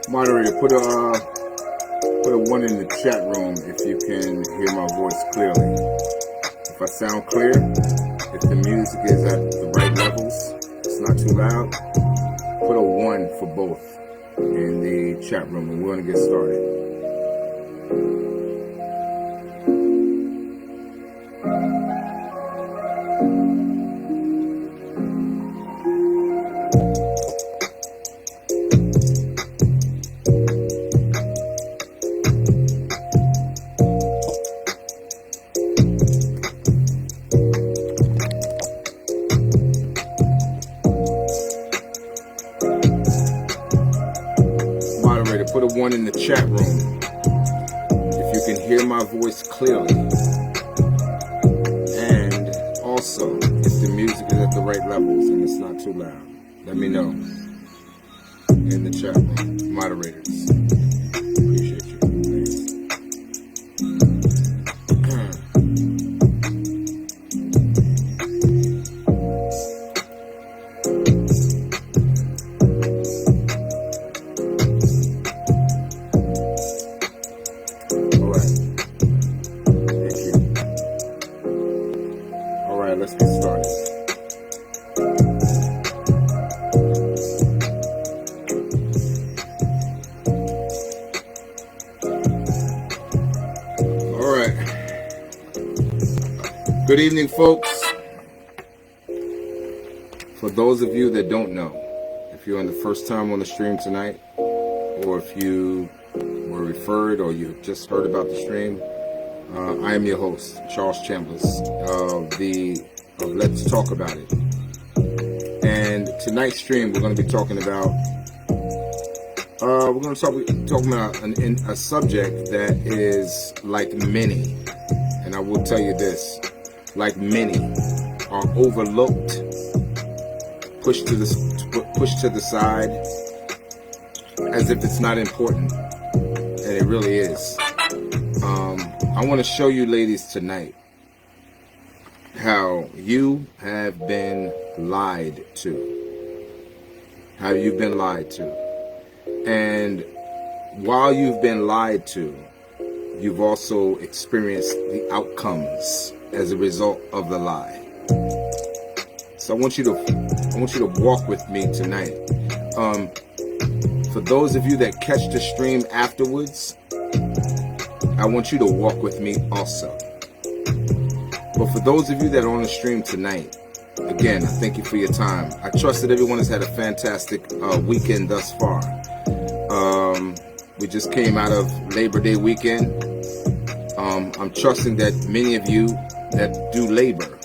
Moderator, put a 1 in the chat room if you can hear my voice clearly. If I sound clear, if the music is at the right levels, it's not too loud, put a 1 for both in the chat room, and we're going to get started. Put a 1 in the chat room if you can hear my voice clearly, and also if the music is at the right levels and it's not too loud. Let me know in the chat room, moderators. Appreciate you. Let's get started. All right. Good evening, folks. For those of you that don't know, if you're on the first time on the stream tonight, or if you were referred or you just heard about the stream, I am your host, Charles Chambers, of Let's Talk About It. And tonight's stream, we're going to be talking about a subject that is like many, and I will tell you this, like many are overlooked, pushed to the side, as if it's not important, and it really is. I want to show you ladies tonight how you have been lied to. How you've been lied to. And while you've been lied to, you've also experienced the outcomes as a result of the lie. So I want you to walk with me tonight. For those of you that catch the stream afterwards, I want you to walk with me also. But for those of you that are on the stream tonight, again, I thank you for your time. I trust that everyone has had a fantastic weekend thus far. We just came out of Labor Day weekend. I'm trusting that many of you that do labor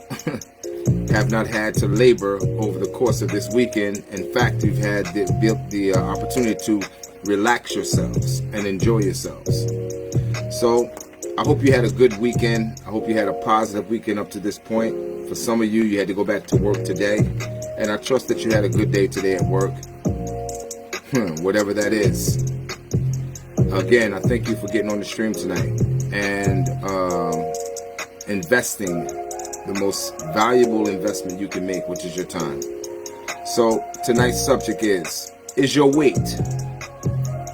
have not had to labor over the course of this weekend. In fact, you've had the opportunity to relax yourselves and enjoy yourselves. So I hope you had a good weekend. I hope you had a positive weekend up to this point. For some of you, you had to go back to work today. And I trust that you had a good day today at work. Whatever that is. Again, I thank you for getting on the stream tonight and investing the most valuable investment you can make, which is your time. So tonight's subject is your weight?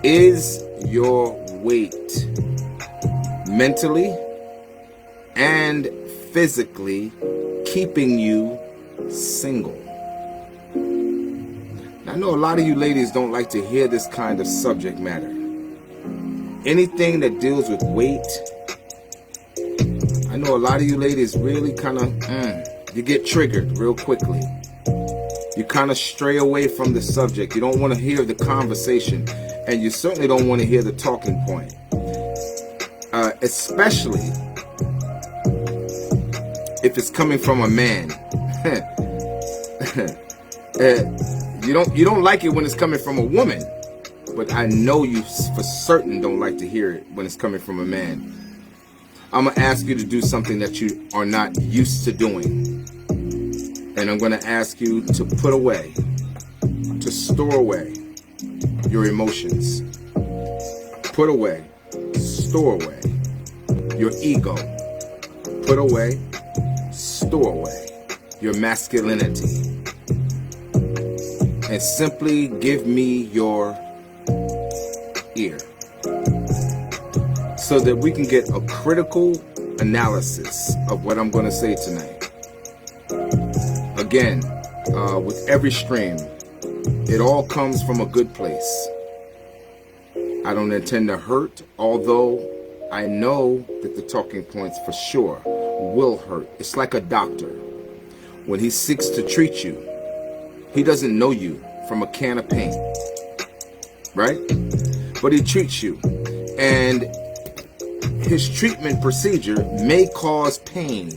Is your weight mentally and physically keeping you single? Now, I know a lot of you ladies don't like to hear this kind of subject matter, anything that deals with weight, I know a lot of you ladies really kind of, you get triggered real quickly. You kind of stray away from the subject. You don't want to hear the conversation, and you certainly don't want to hear the talking point. Especially if it's coming from a man. You don't like it when it's coming from a woman, but I know you for certain don't like to hear it when it's coming from a man. I'm going to ask you to do something that you are not used to doing. And I'm going to ask you to put away, to store away your emotions. Put away, store away your ego. Put away, store away your masculinity. And simply give me your ear so that we can get a critical analysis of what I'm going to say tonight. Again, with every stream, it all comes from a good place. I don't intend to hurt, although I know that the talking points for sure will hurt. It's like a doctor. When he seeks to treat you, he doesn't know you from a can of paint, right? But he treats you, and his treatment procedure may cause pain.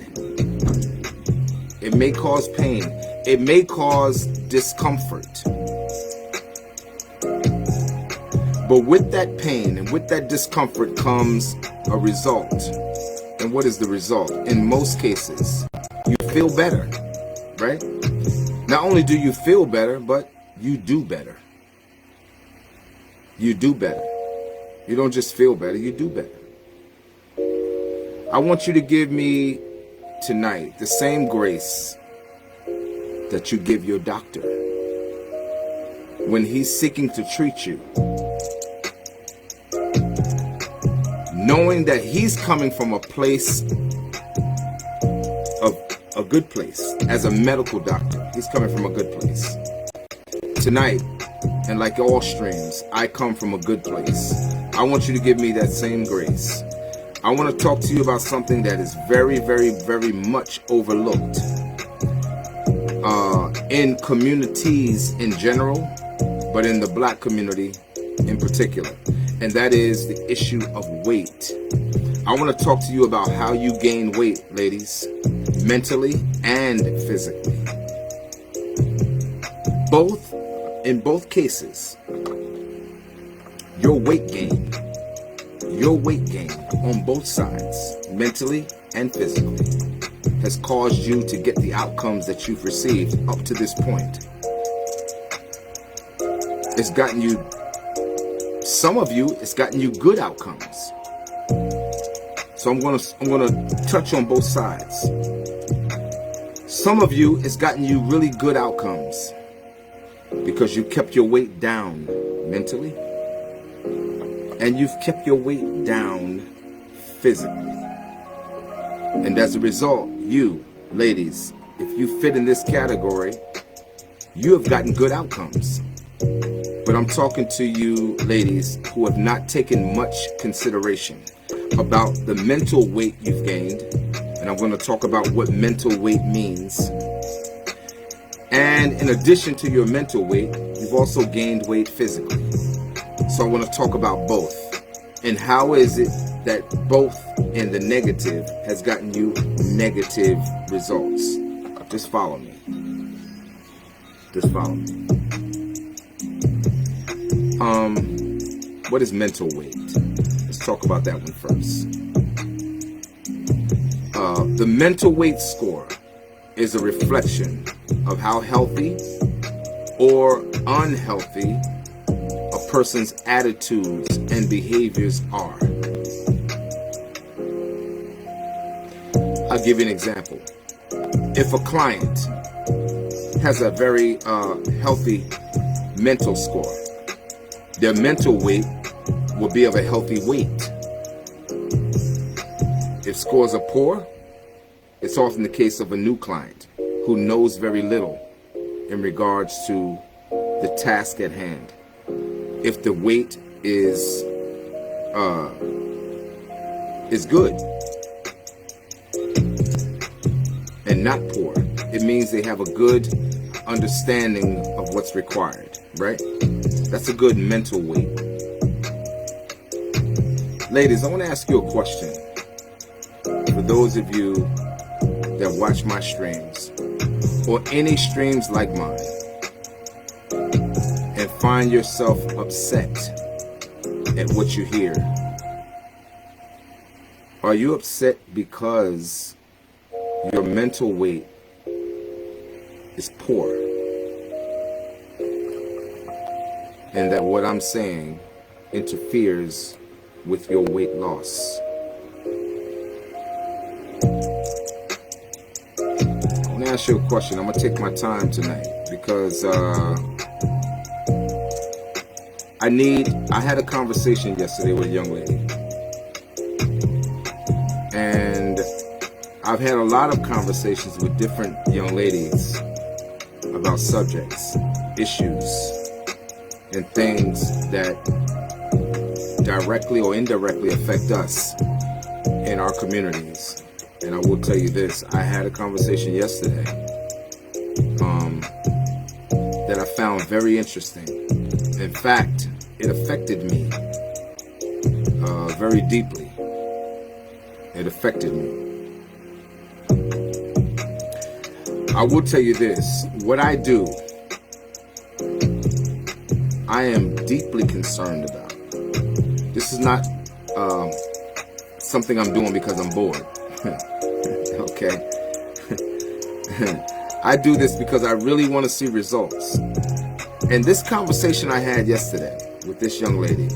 It may cause pain. It may cause discomfort. But with that pain and with that discomfort comes a result. And what is the result? In most cases, you feel better, right? Not only do you feel better, but you do better. You do better. You don't just feel better, you do better. I want you to give me tonight the same grace that you give your doctor when he's seeking to treat you, knowing that he's coming from a place of a good place. As a medical doctor, he's coming from a good place. Tonight, and like all streams, I come from a good place. I want you to give me that same grace. I want to talk to you about something that is very, very, very much overlooked in communities in general, but in the black community in particular. And that is the issue of weight. I want to talk to you about how you gain weight, ladies, mentally and physically. In both cases, your weight gain on both sides, mentally and physically, has caused you to get the outcomes that you've received up to this point. It's gotten you, some of you, it's gotten you good outcomes. So I'm gonna touch on both sides. Some of you, it's gotten you really good outcomes because you kept your weight down mentally, and you've kept your weight down physically. And as a result, you, ladies, if you fit in this category, you have gotten good outcomes. But I'm talking to you, ladies, who have not taken much consideration about the mental weight you've gained. And I'm going to talk about what mental weight means. And in addition to your mental weight, you've also gained weight physically. So I want to talk about both. And how is it that both in the negative has gotten you negative results? Just follow me. Just follow me. What is mental weight? Let's talk about that one first. The mental weight score is a reflection of how healthy or unhealthy a person's attitudes and behaviors are. I'll give you an example. If a client has a very healthy mental score, their mental weight will be of a healthy weight. If scores are poor, it's often the case of a new client who knows very little in regards to the task at hand. If the weight is is good and not poor. It means they have a good understanding of what's required, right? That's a good mental weight. Ladies, I want to ask you a question. For those of you that watch my streams, or any streams like mine, and find yourself upset at what you hear, are you upset because your mental weight is poor, and that what I'm saying interferes with your weight loss? I want to ask you a question. I'm going to take my time tonight because I had a conversation yesterday with a young lady, and I've had a lot of conversations with different young ladies about subjects, issues, and things that directly or indirectly affect us in our communities. And I will tell you this, I had a conversation yesterday that I found very interesting. In fact, it affected me very deeply. It affected me. I will tell you this, what I do, I am deeply concerned about. This is not something I'm doing because I'm bored. Okay? I do this because I really want to see results. And this conversation I had yesterday with this young lady,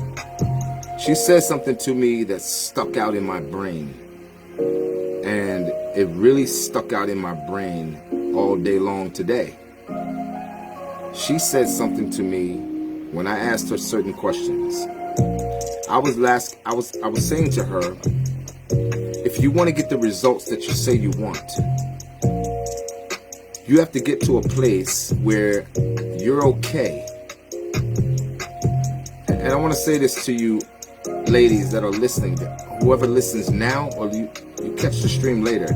she said something to me that stuck out in my brain. And it really stuck out in my brain all day long today. She said something to me when I asked her certain questions. I was saying to her, if you want to get the results that you say you want, you have to get to a place where you're okay. And I want to say this to you ladies that are listening, whoever listens now or you catch the stream later,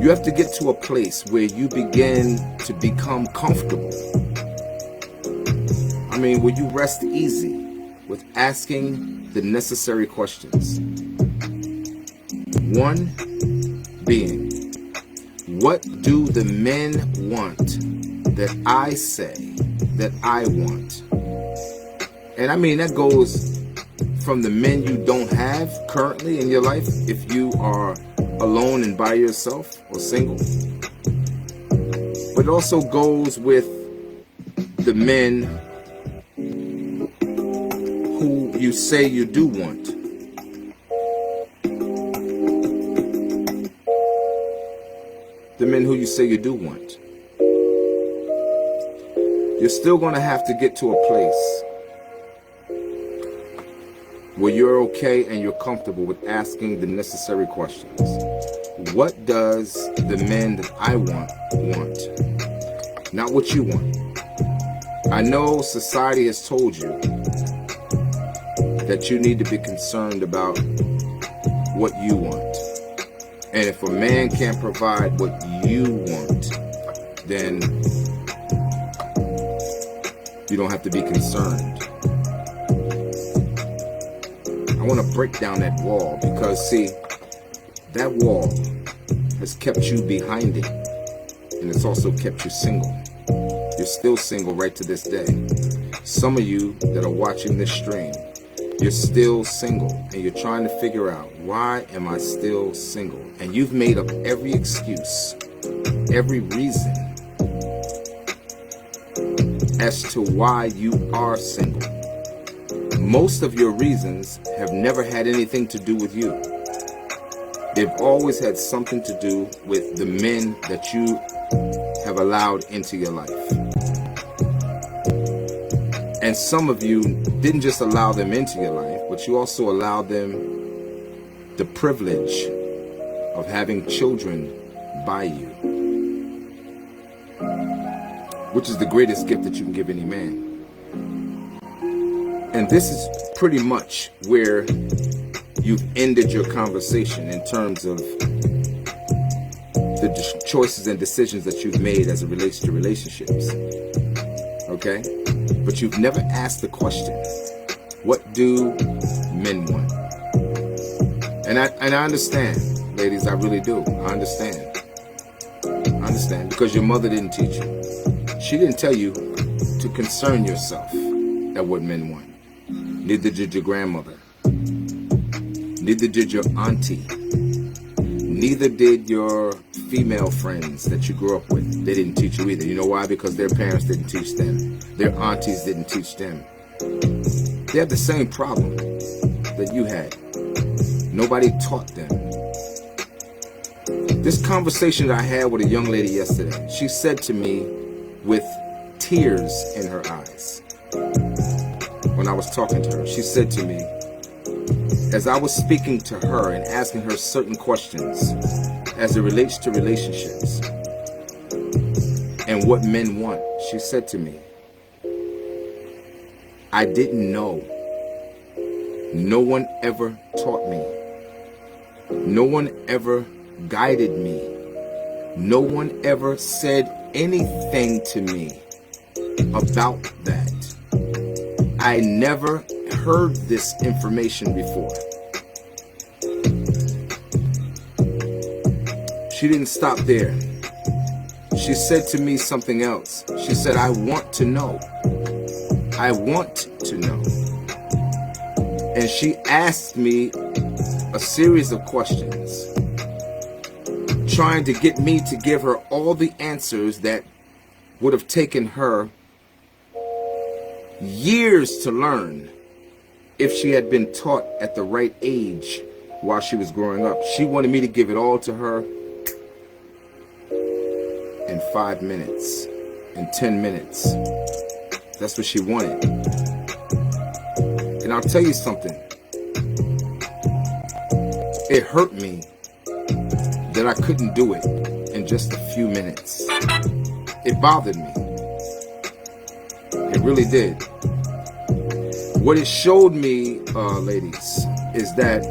you have to get to a place where you begin to become comfortable. I mean, where you rest easy with asking the necessary questions. One being, what do the men want that I say that I want? And I mean, that goes from the men you don't have currently in your life, if you are alone and by yourself or single. But it also goes with the men who you say you do want. The men who you say you do want. You're still going to have to get to a place where you're okay and you're comfortable with asking the necessary questions. What does the men that I want? Not what you want. I know society has told you that you need to be concerned about what you want. And if a man can't provide what you want, then you don't have to be concerned. I want to break down that wall because, see, that wall has kept you behind it, and it's also kept you single. You're still single right to this day. Some of you that are watching this stream, you're still single, and you're trying to figure out, why am I still single? And you've made up every excuse, every reason as to why you are single. Most of your reasons have never had anything to do with you. They've always had something to do with the men that you have allowed into your life. And some of you didn't just allow them into your life, but you also allowed them the privilege of having children by you, which is the greatest gift that you can give any man. And this is pretty much where you've ended your conversation in terms of the choices and decisions that you've made as it relates to relationships. Okay? But you've never asked the question, what do men want? And I understand, ladies, I really do. I understand. Because your mother didn't teach you. She didn't tell you to concern yourself at what men want. Neither did your grandmother. Neither did your auntie. Neither did your female friends that you grew up with. They didn't teach you either. You know why? Because their parents didn't teach them. Their aunties didn't teach them. They had the same problem that you had. Nobody taught them. This conversation that I had with a young lady yesterday, she said to me with tears in her eyes when I was talking to her, she said to me, as I was speaking to her and asking her certain questions as it relates to relationships and what men want, she said to me, I didn't know. No one ever taught me. No one ever guided me. No one ever said anything to me about that. I never heard this information before. She didn't stop there. She said to me something else. She said, I want to know. I want to know. And she asked me a series of questions, trying to get me to give her all the answers that would have taken her years to learn if she had been taught at the right age while she was growing up. She wanted me to give it all to her in 5 minutes, in 10 minutes. That's what she wanted. And I'll tell you something. It hurt me that I couldn't do it in just a few minutes. It bothered me. It really did. What it showed me, ladies, is that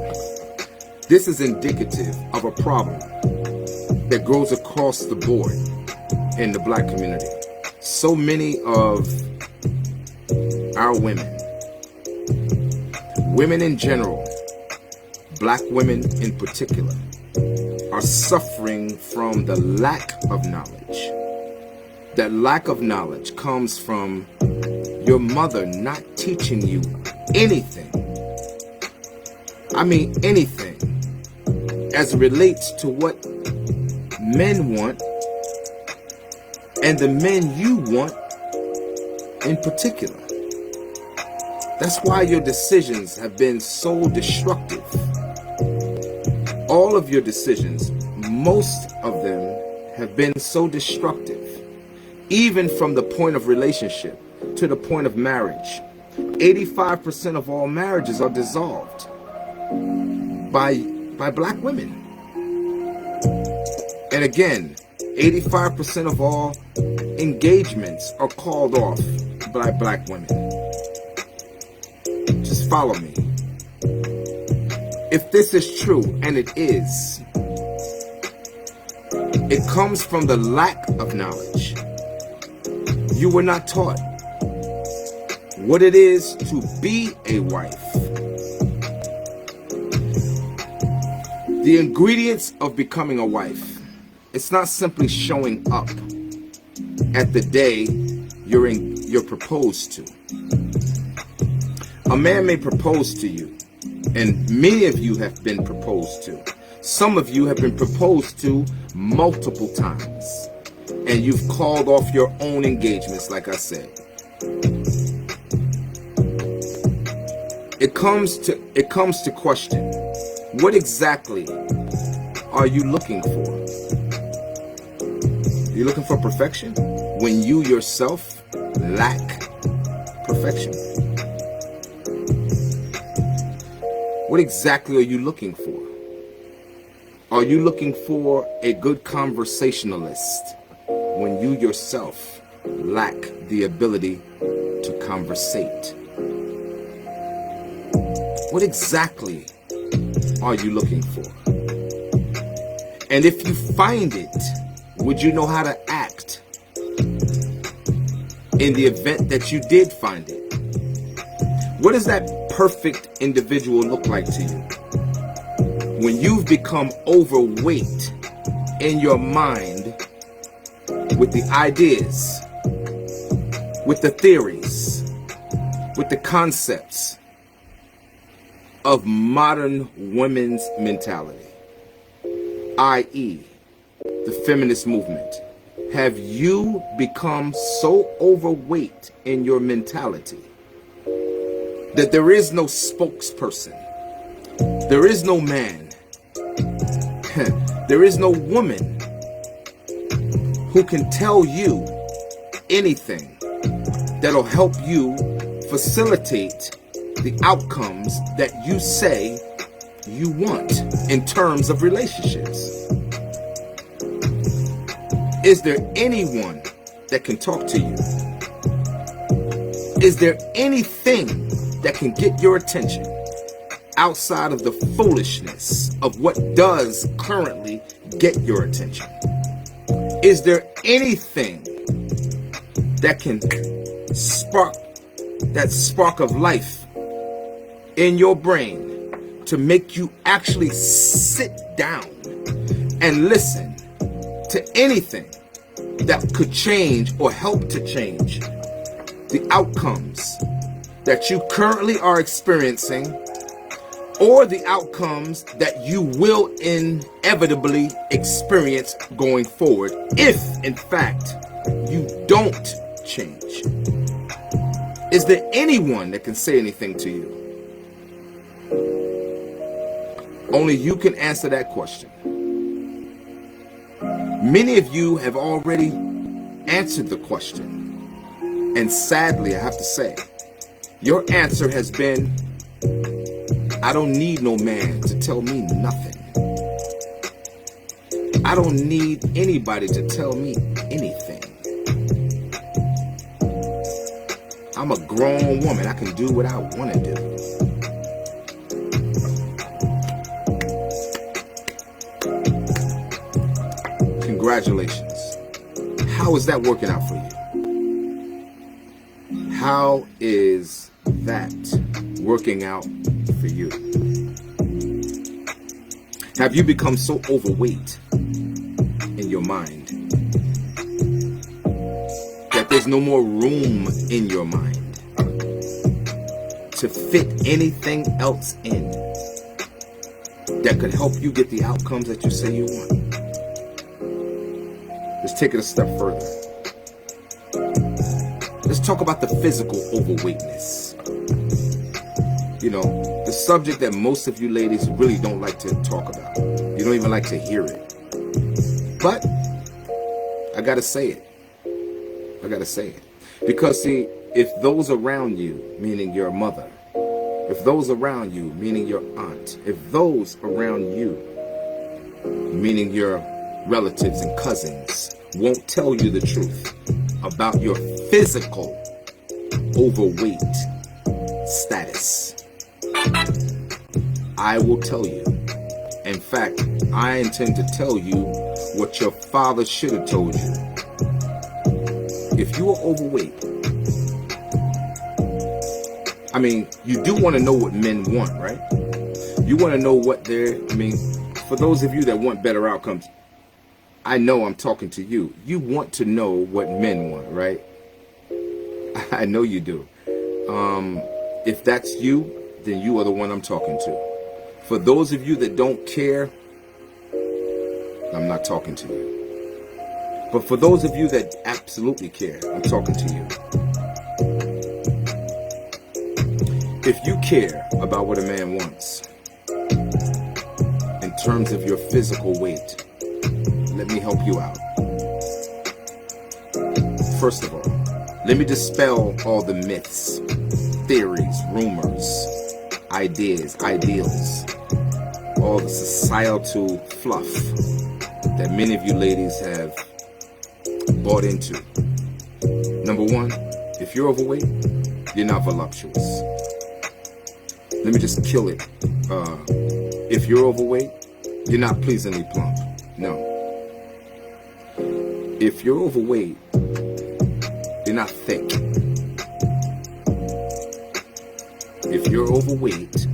this is indicative of a problem that grows across the board in the black community. So many of our women in general, black women in particular, are suffering from the lack of knowledge. That lack of knowledge comes from your mother not teaching you anything. I mean anything as it relates to what men want and the men you want in particular. That's why your decisions have been so destructive. All of your decisions, most of them have been so destructive, even from the point of relationship to the point of marriage. 85% of all marriages are dissolved by black women. And again, 85% of all engagements are called off by black women. Just follow me. If this is true, and it is, it comes from the lack of knowledge. You were not taught what it is to be a wife. The ingredients of becoming a wife. It's not simply showing up at the day you're proposed to. A man may propose to you, and many of you have been proposed to. Some of you have been proposed to multiple times, and you've called off your own engagements, like I said. It comes to question, what exactly are you looking for? You're looking for perfection when you yourself lack perfection. What exactly are you looking for? Are you looking for a good conversationalist when you yourself lack the ability to conversate? What exactly are you looking for? And if you find it, would you know how to act in the event that you did find it? What does that perfect individual look like to you? When you've become overweight in your mind with the ideas, with the theories, with the concepts of modern women's mentality, i.e., the feminist movement. Have you become so overweight in your mentality that there is no spokesperson, there is no man, there is no woman who can tell you anything that'll help you facilitate the outcomes that you say you want in terms of relationships? Is there anyone that can talk to you? Is there anything that can get your attention outside of the foolishness of what does currently get your attention? Is there anything that can spark that spark of life in your brain to make you actually sit down and listen to anything that could change or help to change the outcomes that you currently are experiencing, or the outcomes that you will inevitably experience going forward if, in fact, you don't change? Is there anyone that can say anything to you? Only you can answer that question. Many of you have already answered the question. And sadly, I have to say, your answer has been, I don't need no man to tell me nothing. I don't need anybody to tell me anything. I'm a grown woman. I can do what I want to do. Congratulations. How is that working out for you? How is that working out for you? Have you become so overweight in your mind that there's no more room in your mind to fit anything else in that could help you get the outcomes that you say you want? Let's take it a step further. Let's talk about the physical overweightness. You know, the subject that most of you ladies really don't like to talk about. You don't even like to hear it. But I gotta say it. Because see, if those around you, meaning your mother, if those around you, meaning your aunt, if those around you, meaning your relatives and cousins, won't tell you the truth about your physical overweight status, I will tell you. In fact, I intend to tell you what your father should have told you. If you are overweight, I mean, you do want to know what men want, right? You want to know what for those of you that want better outcomes, I know I'm talking to you. You want to know what men want, right? I know you do. If that's you, then you are the one I'm talking to. For those of you that don't care, I'm not talking to you. But for those of you that absolutely care, I'm talking to you. If you care about what a man wants in terms of your physical weight, let me help you out. First of all, let me dispel all the myths, theories, rumors, ideas, ideals, all the societal fluff that many of you ladies have bought into. Number one, if you're overweight, you're not voluptuous. Let me just kill it. If you're overweight, you're not pleasingly plump. No. If you're overweight, you're not thick. If you're overweight,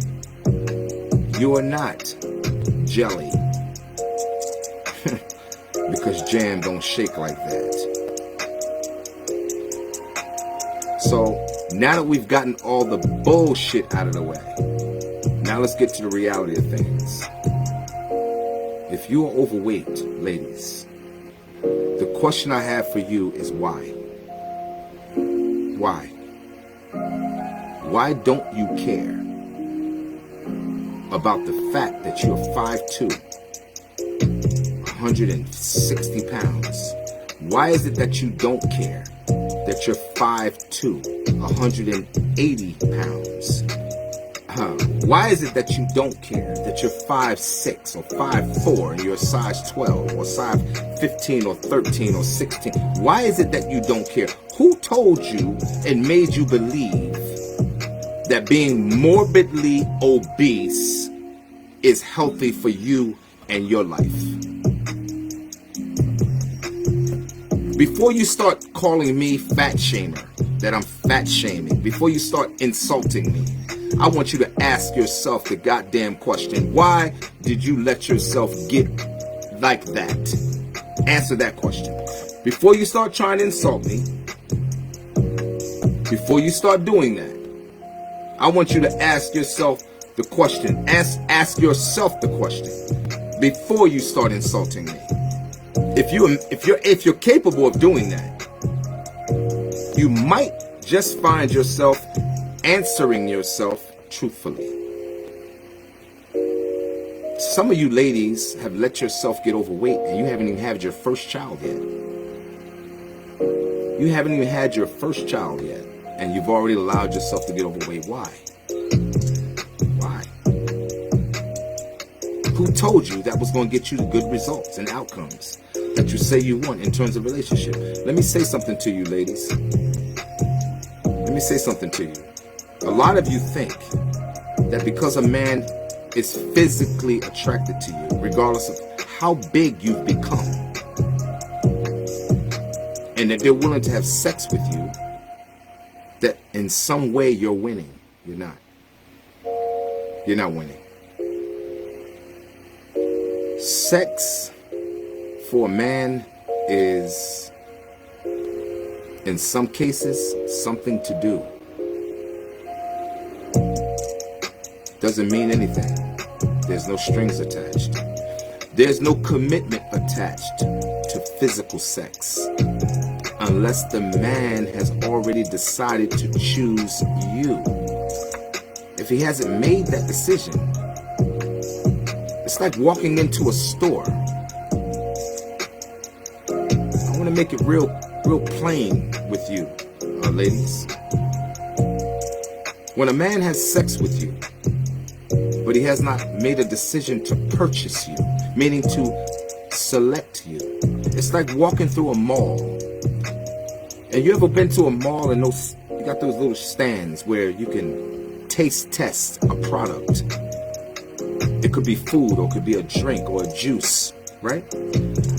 you are not jelly. Because jam don't shake like that. So now that we've gotten all the bullshit out of the way, now let's get to the reality of things. If you are overweight, ladies, the question I have for you is why? Why? Why don't you care about the fact that you're 5'2", 160 pounds? Why is it that you don't care that you're 5'2", 180 pounds? Why is it that you don't care that you're 5'6" or 5'4" and you're a size 12 or size 15 or 13 or 16? Why is it that you don't care? Who told you and made you believe that being morbidly obese is healthy for you and your life? Before you start calling me fat shamer, that I'm fat shaming, before you start insulting me, I want you to ask yourself the goddamn question. Why did you let yourself get like that? Answer that question. Before you start trying to insult me, before you start doing that, I want you to ask yourself the question. Ask yourself the question before you start insulting me. If you're capable of doing that, you might just find yourself answering yourself truthfully. Some of you ladies have let yourself get overweight and you haven't even had your first child yet. You haven't even had your first child yet, and you've already allowed yourself to get overweight. Why? Why? Who told you that was going to get you the good results and outcomes that you say you want in terms of relationship? Let me say something to you, ladies. Let me say something to you. A lot of you think that because a man is physically attracted to you, regardless of how big you've become, and that they're willing to have sex with you, that in some way you're winning. You're not. You're not winning. Sex for a man is, in some cases, something to do. Doesn't mean anything. There's no strings attached. There's no commitment attached to physical sex unless the man has already decided to choose you. If he hasn't made that decision, it's like walking into a store. I want to make it real plain with you, ladies. When a man has sex with you, but he has not made a decision to purchase you, meaning to select you, it's like walking through a mall. And you ever been to a mall and you got those little stands where you can taste test a product? It could be food, or it could be a drink or a juice, right?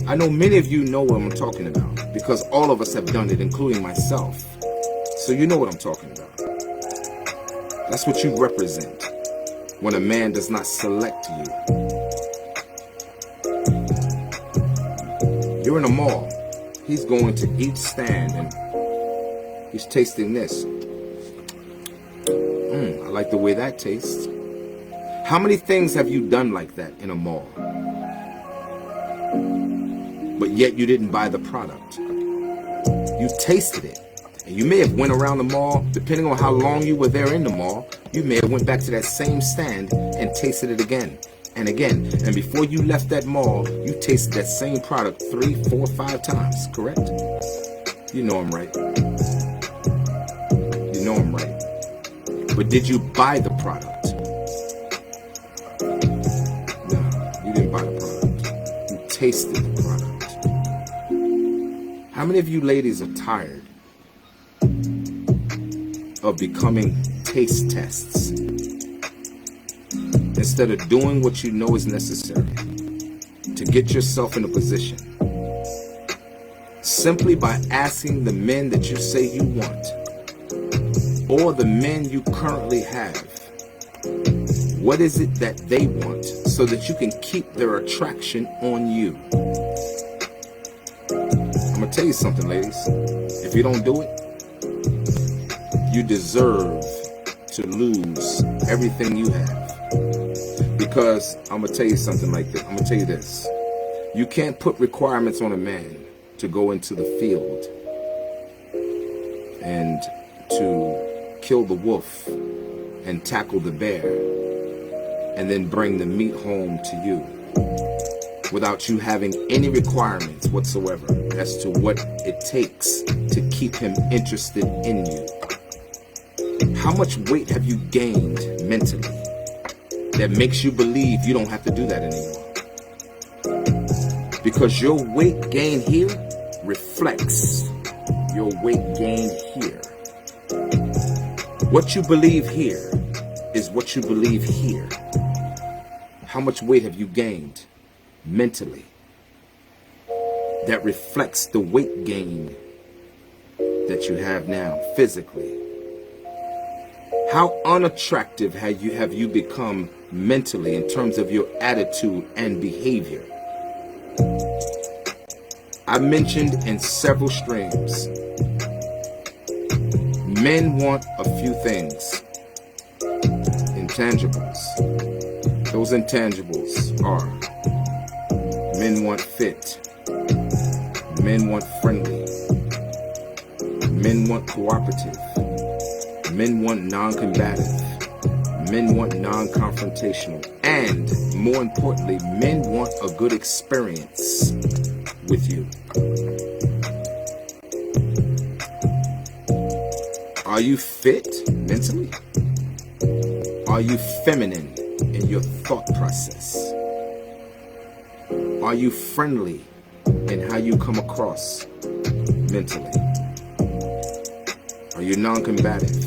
I know many of you know what I'm talking about because all of us have done it, including myself. So you know what I'm talking about. That's what you represent when a man does not select you. You're in a mall. He's going to each stand and he's tasting this. I like the way that tastes. How many things have you done like that in a mall? But yet you didn't buy the product. You tasted it. And you may have went around the mall, depending on how long you were there in the mall, you may have went back to that same stand and tasted it again and again. And before you left that mall, you tasted that same product 3, 4, 5 times, correct? You know I'm right. You know I'm right. But did you buy the product? No, you didn't buy the product. You tasted the product. How many of you ladies are tired of becoming taste tests? instead of doing what you know is necessary to get yourself in a position, simply by asking the men that you say you want, or the men you currently have, what is it that they want so that you can keep their attraction on you? I'm going to tell you something, ladies. If you don't do it, you deserve to lose everything you have. Because I'm going to tell you something like this. I'm going to tell you this. You can't put requirements on a man to go into the field and to kill the wolf and tackle the bear and then bring the meat home to you without you having any requirements whatsoever as to what it takes to keep him interested in you. How much weight have you gained mentally that makes you believe you don't have to do that anymore? Because your weight gain here reflects your weight gain here. What you believe here is what you believe here. How much weight have you gained mentally that reflects the weight gain that you have now physically? How unattractive have you become mentally in terms of your attitude and behavior? I mentioned in several streams, men want a few things, intangibles. Those intangibles are: men want fit, men want friendly, men want cooperative, men want non-combative, men want non-confrontational, and more importantly, men want a good experience with you. Are you fit mentally? Are you feminine in your thought process? Are you friendly in how you come across mentally? Are you non-combative?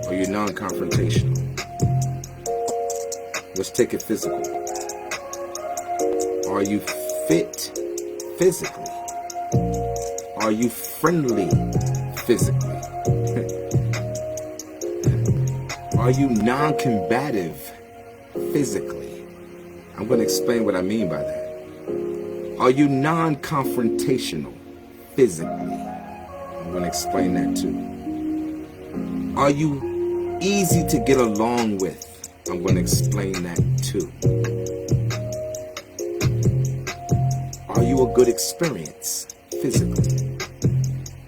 Are you non-confrontational? Let's take it physical. Are you fit physically? Are you friendly physically? Are you non-combative physically? I'm going to explain what I mean by that. Are you non-confrontational physically? I'm going to explain that too. Are you easy to get along with? I'm going to explain that too. Are you a good experience physically?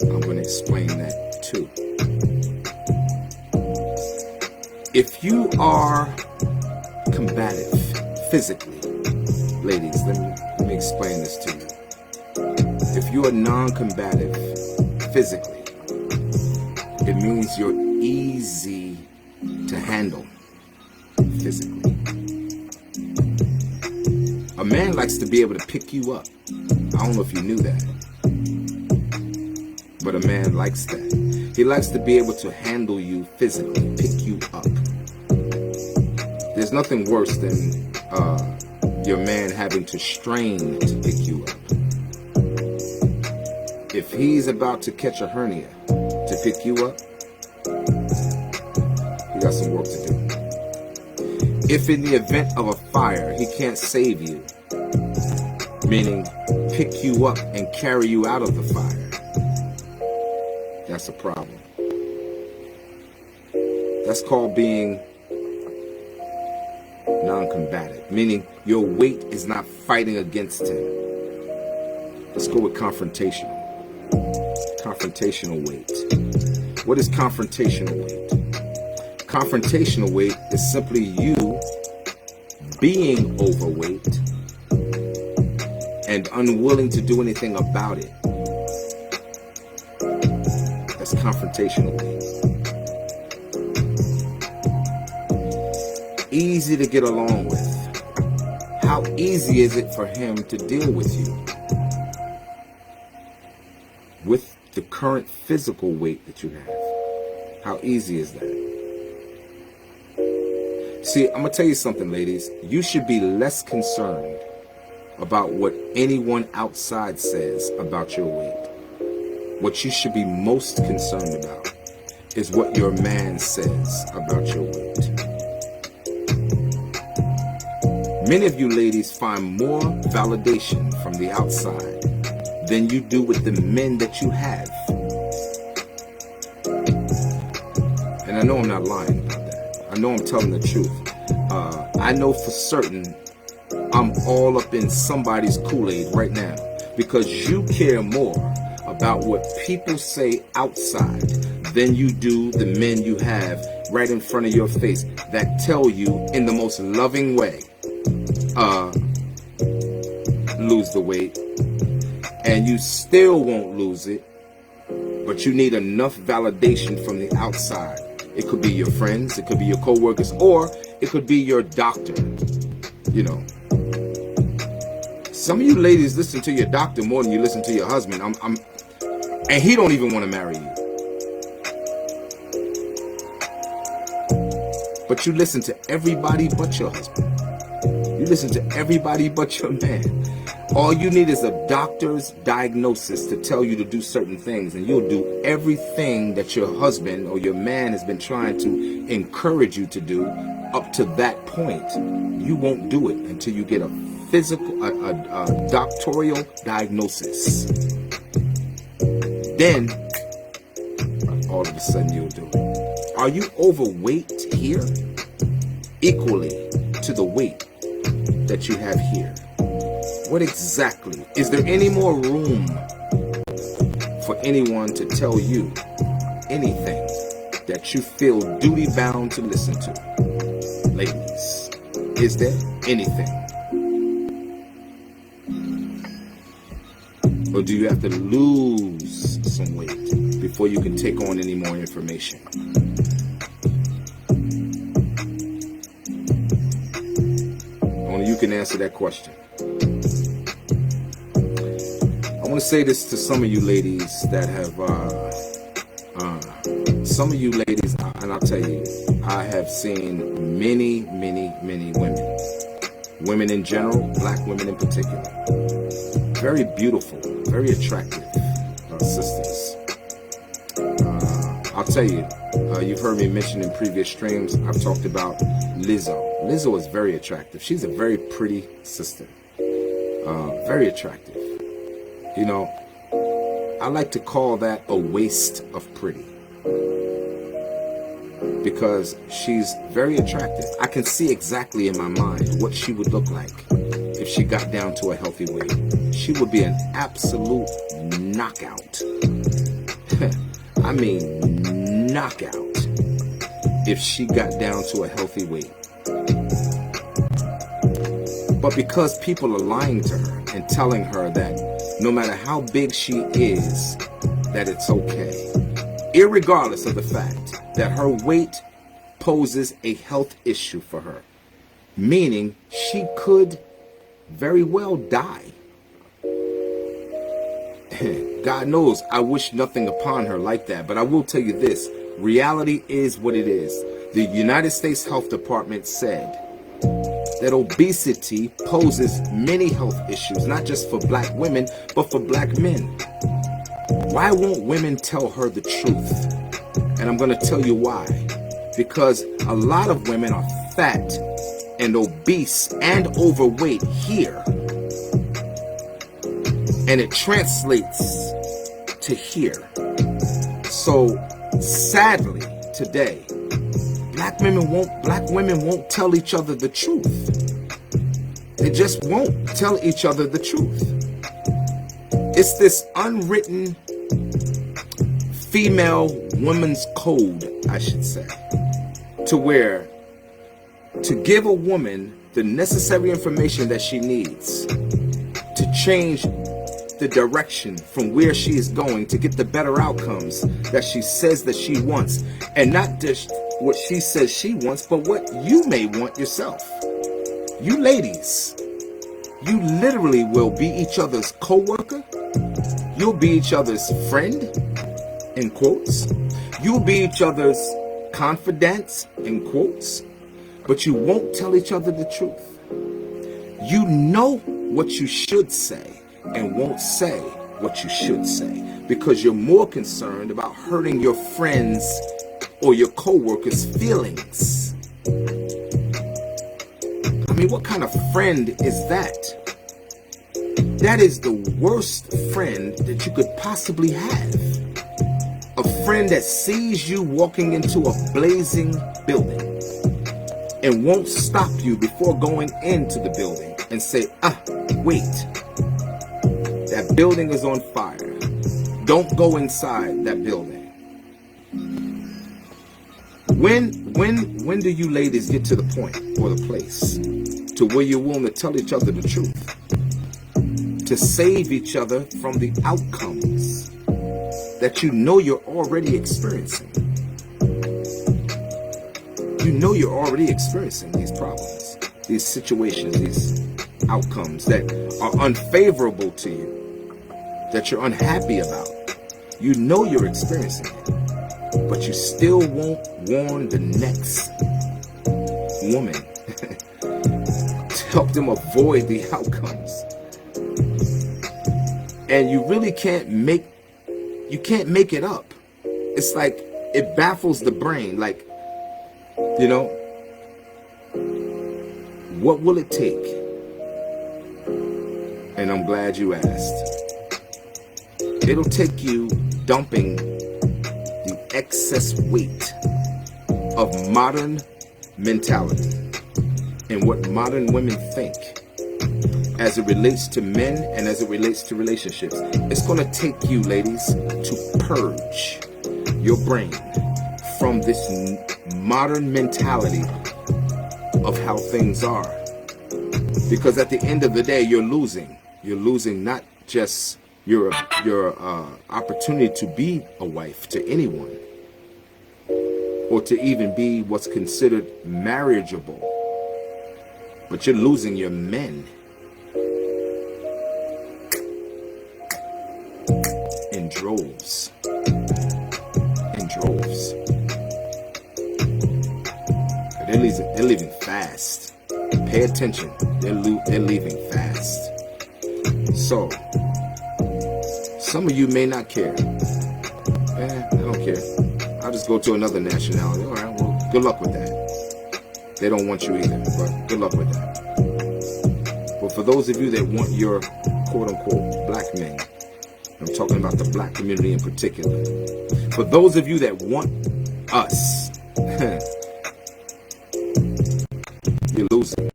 I'm going to explain that too. If you are combative physically, ladies, let me explain this to you. If you are non-combative physically, it means you're easy to handle physically. A man likes to be able to pick you up. I don't know if you knew that, but a man likes that. He likes to be able to handle you physically, pick you up. There's nothing worse than your man having to strain to pick you up. If he's about to catch a hernia to pick you up, he got some work to do. If in the event of a fire, he can't save you, meaning pick you up and carry you out of the fire, that's a problem. That's called being non-combative, meaning your weight is not fighting against him. Let's go with confrontational. Confrontational weight. What is confrontational weight? Confrontational weight is simply you being overweight and unwilling to do anything about it. That's confrontational weight. Easy to get along with. How easy is it for him to deal with you? With the current physical weight that you have. How easy is that? See, I'm going to tell you something, ladies. You should be less concerned about what anyone outside says about your weight. What you should be most concerned about is what your man says about your weight. Many of you ladies find more validation from the outside than you do with the men that you have. And I know I'm not lying about that. I know I'm telling the truth. I know for certain I'm all up in somebody's Kool-Aid right now because you care more about what people say outside than you do the men you have right in front of your face that tell you in the most loving way, lose the weight, and you still won't lose it, but you need enough validation from the outside. It could be your friends, it could be your co-workers, or it could be your doctor. You know, some of you ladies listen to your doctor more than you listen to your husband. And he don't even want to marry you. But you listen to everybody but your husband. You listen to everybody but your man. All you need is a doctor's diagnosis to tell you to do certain things, and you'll do everything that your husband or your man has been trying to encourage you to do up to that point. You won't do it until you get a doctoral diagnosis. Then, all of a sudden you'll do it. Are you overweight here? Equally to the weight that you have here. What exactly? Is there any more room for anyone to tell you anything that you feel duty bound to listen to? Ladies, is there anything? Or do you have to lose some weight before you can take on any more information? Only you can answer that question. I want to say this to some of you ladies that have, some of you ladies, and I'll tell you, I have seen many women. Women in general, black women in particular. Very beautiful, very attractive sisters. I'll tell you, you've heard me mention in previous streams, I've talked about Lizzo. Lizzo is very attractive. She's a very pretty sister. Very attractive. You know, I like to call that a waste of pretty. Because she's very attractive. I can see exactly in my mind what she would look like if she got down to a healthy weight. She would be an absolute knockout. I mean, knockout if she got down to a healthy weight. But because people are lying to her and telling her that no matter how big she is, that it's okay, irregardless of the fact that her weight poses a health issue for her, meaning she could very well die. God knows I wish nothing upon her like that, but I will tell you this, reality is what it is. The United States Health Department said that obesity poses many health issues, not just for black women, but for black men. Why won't women tell her the truth? And I'm going to tell you why. Because a lot of women are fat and obese and overweight here. And it translates to here. So sadly today, black women won't tell each other the truth. They just won't tell each other the truth. It's this unwritten female woman's code, I should say, to where to give a woman the necessary information that she needs to change the direction from where she is going to get the better outcomes that she says that she wants, and not just what she says she wants, but what you may want yourself. You ladies, you literally will be each other's co-worker. You'll be each other's friend, in quotes. You'll be each other's confidants, in quotes. but you won't tell each other the truth. You know what you should say and won't say what you should say because you're more concerned about hurting your friends or your co-workers' feelings. I mean, what kind of friend is that? That is the worst friend that you could possibly have. A friend that sees you walking into a blazing building and won't stop you before going into the building and say, wait, that building is on fire. Don't go inside that building. When do you ladies get to the point or the place to where you're willing to tell each other the truth? To save each other from the outcomes that you know you're already experiencing. You know you're already experiencing these problems, these situations, these outcomes that are unfavorable to you, that you're unhappy about. You know you're experiencing it, but you still won't warn the next woman to help them avoid the outcomes. And you really can't make it up. It's like it baffles the brain. Like, you know, what will it take? And I'm glad you asked. It'll take you dumping the excess weight of modern mentality and what modern women think as it relates to men and as it relates to relationships. It's going to take you, ladies, to purge your brain from this modern mentality of how things are. Because at the end of the day, you're losing. You're losing not just your opportunity to be a wife to anyone or to even be what's considered marriageable, but you're losing your men. In droves. They're leaving fast. Pay attention. They're leaving fast. So, some of you may not care. I don't care. I'll just go to another nationality. All right, well, good luck with that. They don't want you either, but good luck with that. But for those of you that want your quote-unquote black men, I'm talking about the black community in particular. For those of you that want us, you're losing.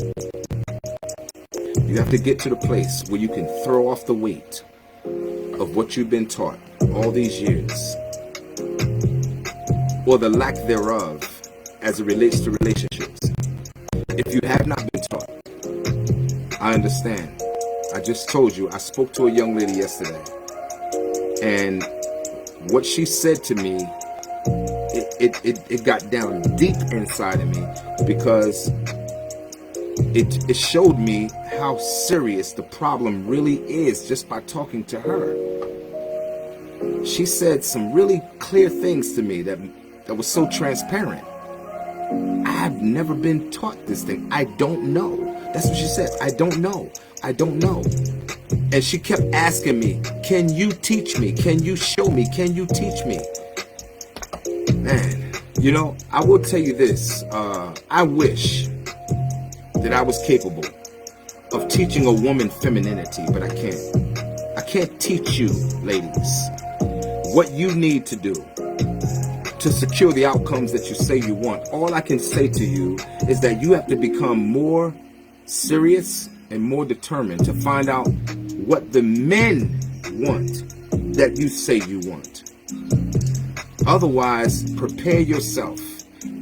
You have to get to the place where you can throw off the weight of what you've been taught all these years, or the lack thereof as it relates to relationships. If you have not been taught, I understand. I just told you, I spoke to a young lady yesterday, and what she said to me, it got down deep inside of me, because it showed me how serious the problem really is just by talking to her. She said some really clear things to me that was so transparent. I have never been taught this thing. I don't know. That's what she said. I don't know. And she kept asking me, can you teach me? Can you show me? Can you teach me? Man, you know, I will tell you this. I wish that I was capable of teaching a woman femininity, but I can't. I can't teach you, ladies, what you need to do to secure the outcomes that you say you want. All I can say to you is that you have to become more serious and more determined to find out what the men want that you say you want. Otherwise, prepare yourself.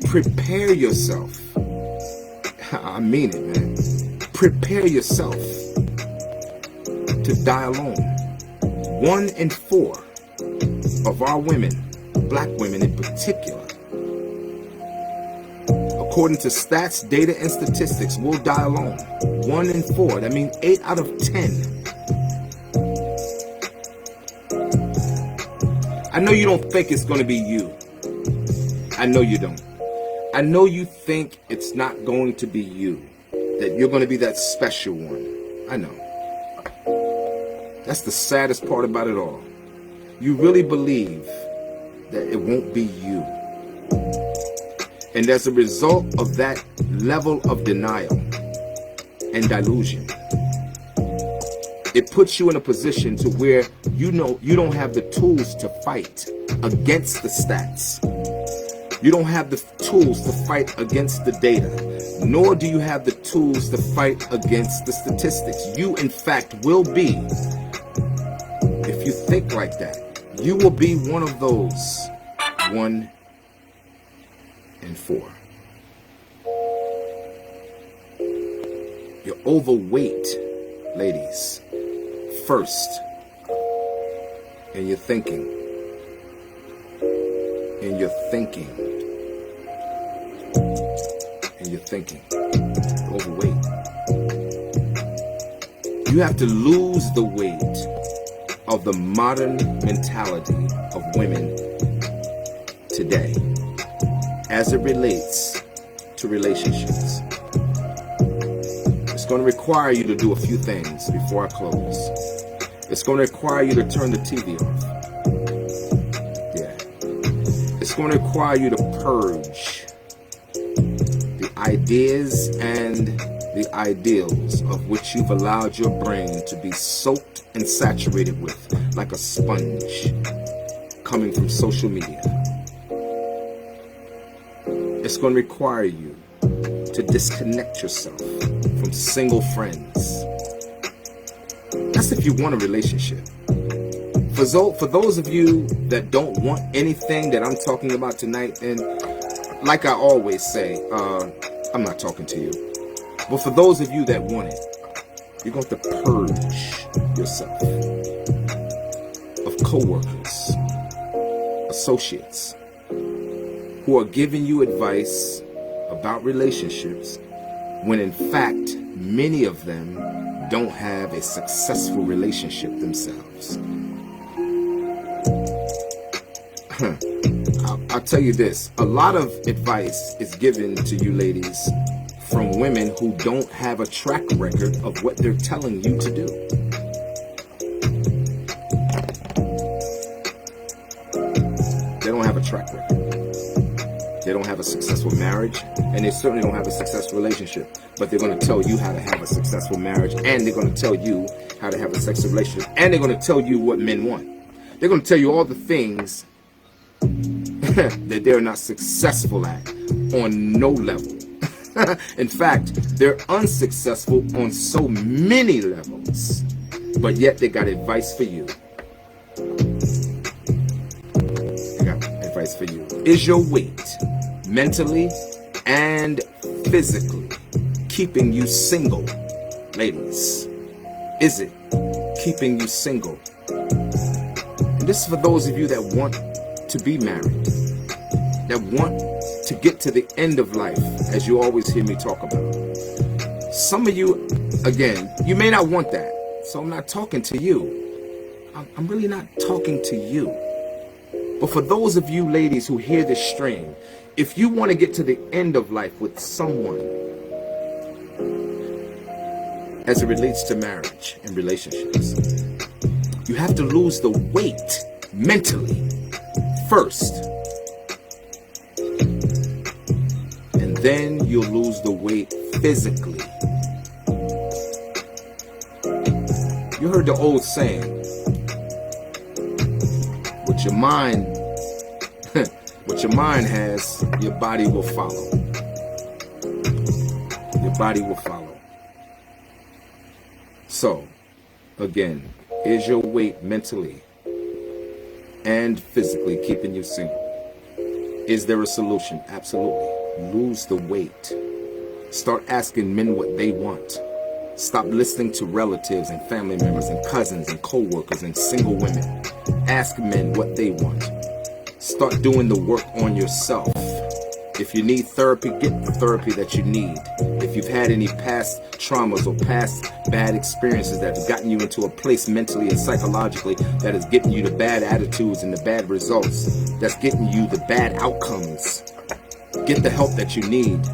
Prepare yourself. I mean it, man. Prepare yourself to die alone. 1 in 4 of our women, black women in particular, according to stats, data, and statistics, will die alone. 1 in 4. That means 8 out of 10. I know you don't think it's going to be you. I know you don't. I know you think it's not going to be you, that you're going to be that special one. I know. That's the saddest part about it all. You really believe that it won't be you. And as a result of that level of denial and delusion, it puts you in a position to where you know you don't have the tools to fight against the stats. You don't have the tools to fight against the data, nor do you have the tools to fight against the statistics. You, in fact, will be, if you think like that, you will be one of those 1 in 4. You're overweight, ladies, first in your thinking. In your thinking. Overweight. You have to lose the weight of the modern mentality of women today as it relates to relationships. It's going to require you to do a few things before I close. It's going to require you to turn the TV off. It's going to require you to purge the ideas and the ideals of which you've allowed your brain to be soaked and saturated with, like a sponge coming from social media. It's going to require you to disconnect yourself from single friends. That's if you want a relationship. For those of you that don't want anything that I'm talking about tonight, then like I always say, I'm not talking to you. But for those of you that want it, you're going to have to purge yourself of coworkers, associates, who are giving you advice about relationships when in fact many of them don't have a successful relationship themselves. I'll tell you this, a lot of advice is given to you ladies from women who don't have a track record of what they're telling you to do. They don't have a track record. They don't have a successful marriage, and they certainly don't have a successful relationship. But they're going to tell you how to have a successful marriage, and they're going to tell you how to have a successful relationship, and they're going to tell you what men want. They're going to tell you all the things that they're not successful at on no level. In fact, they're unsuccessful on so many levels, but yet they got advice for you. They got advice for you. Is your weight mentally and physically keeping you single, ladies? Is it keeping you single? And this is for those of you that want to be married, that want to get to the end of life, as you always hear me talk about. Some of you, again, you may not want that, so I'm not talking to you. I'm really not talking to you. But for those of you ladies who hear this stream, if you want to get to the end of life with someone as it relates to marriage and relationships, you have to lose the weight mentally first. And then you'll lose the weight physically. You heard the old saying, what your mind has, your body will follow. Your body will follow. So, again, is your weight mentally and physically keeping you single? Is there a solution? Absolutely. Lose the weight. Start asking men what they want. Stop listening to relatives and family members and cousins and co-workers and single women. Ask men what they want. Start doing the work on yourself. If you need therapy, get the therapy that you need. If you've had any past traumas or past bad experiences that have gotten you into a place mentally and psychologically that is getting you the bad attitudes and the bad results, that's getting you the bad outcomes, Get the help that you need.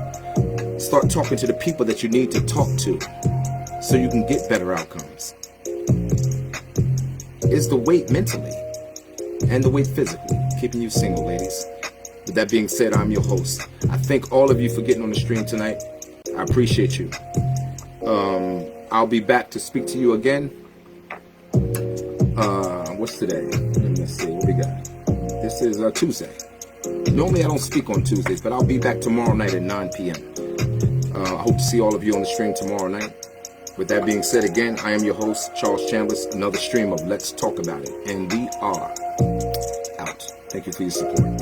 Start talking to the people that you need to talk to so you can get better outcomes. Is the weight mentally and the weight physically keeping you single, ladies? With that being said, I'm your host. I thank all of you for getting on the stream tonight. I appreciate you. I'll be back to speak to you again. What's today? Let's see what we got. This is Tuesday. Normally I don't speak on Tuesdays, but I'll be back tomorrow night at 9 p.m. I hope to see all of you on the stream tomorrow night. With that being said, again, I am your host, Charles Chambers. Another stream of Let's Talk About It. And we are out. Thank you for your support.